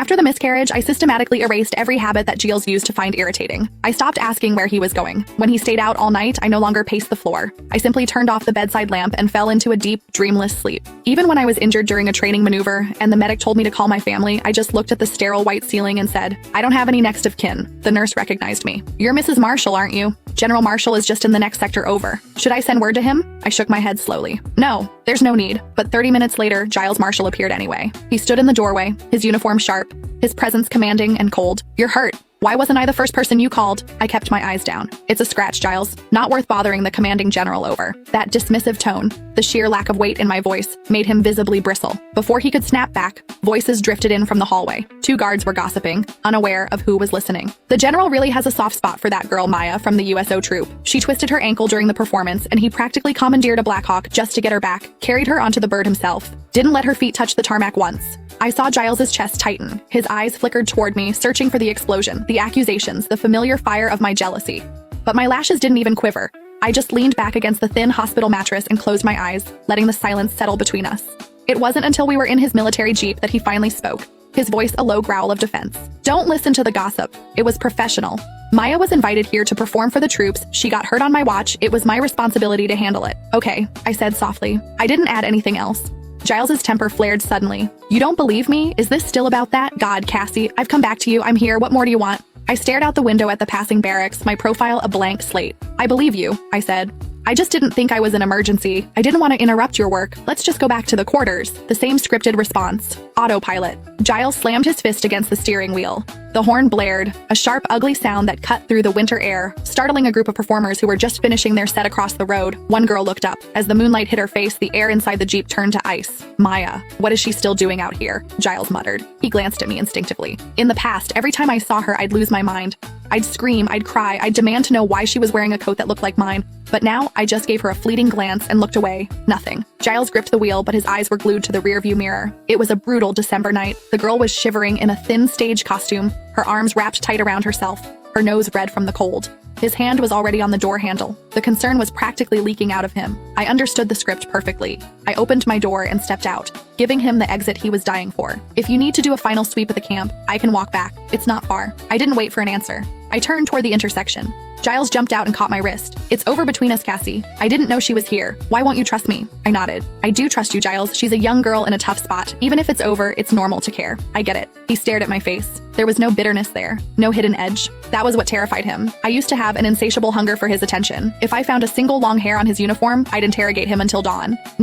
After the miscarriage, I systematically erased every habit that Giles used to find irritating. I stopped asking where he was going. When he stayed out all night, I no longer paced the floor. I simply turned off the bedside lamp and fell into a deep, dreamless sleep. Even when I was injured during a training maneuver and the medic told me to call my family, I just looked at the sterile white ceiling and said, "I don't have any next of kin." The nurse recognized me. "You're Mrs. Marshall, aren't you? General Marshall is just in the next sector over. Should I send word to him?" I shook my head slowly. "No, there's no need." But 30 minutes later, Giles Marshall appeared anyway. He stood in the doorway, his uniform sharp, his presence commanding and cold. "You're hurt. Why wasn't I the first person you called?" I kept my eyes down. "It's a scratch, Giles. Not worth bothering the commanding general over." That dismissive tone, the sheer lack of weight in my voice, made him visibly bristle. Before he could snap back, voices drifted in from the hallway. 2 guards were gossiping, unaware of who was listening. "The general really has a soft spot for that girl Maya from the USO troop. She twisted her ankle during the performance, and he practically commandeered a Blackhawk just to get her back, carried her onto the bird himself. Didn't let her feet touch the tarmac once." I saw Giles's chest tighten. His eyes flickered toward me, searching for the explosion, the accusations, the familiar fire of my jealousy. But my lashes didn't even quiver. I just leaned back against the thin hospital mattress and closed my eyes, letting the silence settle between us. It wasn't until we were in his military jeep that he finally spoke, his voice a low growl of defense. "Don't listen to the gossip. It was professional. Maya was invited here to perform for the troops. She got hurt on my watch. It was my responsibility to handle it." "Okay," I said softly. I didn't add anything else. Giles's temper flared suddenly. "You don't believe me? Is this still about that? God, Cassie, I've come back to you. I'm here. What more do you want?" I stared out the window at the passing barracks, my profile a blank slate. "I believe you," I said. "I just didn't think I was an emergency. I didn't want to interrupt your work. Let's just go back to the quarters." The same scripted response. Autopilot. Giles slammed his fist against the steering wheel. The horn blared, a sharp, ugly sound that cut through the winter air, startling a group of performers who were just finishing their set across the road. One girl looked up. As the moonlight hit her face, the air inside the Jeep turned to ice. "Maya, what is she still doing out here?" Giles muttered. He glanced at me instinctively. In the past, every time I saw her, I'd lose my mind. I'd scream, I'd cry, I'd demand to know why she was wearing a coat that looked like mine. But now, I just gave her a fleeting glance and looked away. Nothing. Giles gripped the wheel, but his eyes were glued to the rearview mirror. It was a brutal December night. The girl was shivering in a thin stage costume, her arms wrapped tight around herself, her nose red from the cold. His hand was already on the door handle. The concern was practically leaking out of him. I understood the script perfectly. I opened my door and stepped out, giving him the exit he was dying for. "If you need to do a final sweep of the camp, I can walk back. It's not far." I didn't wait for an answer. I turned toward the intersection. Giles jumped out and caught my wrist. "It's over between us, Cassie. I didn't know she was here. Why won't you trust me?" I nodded. "I do trust you, Giles. She's a young girl in a tough spot. Even if it's over, it's normal to care." I get it. He stared at my face. There was no bitterness there, no hidden edge. That was what terrified him. I used to have an insatiable hunger for his attention. If I found a single long hair on his uniform, I'd interrogate him until dawn.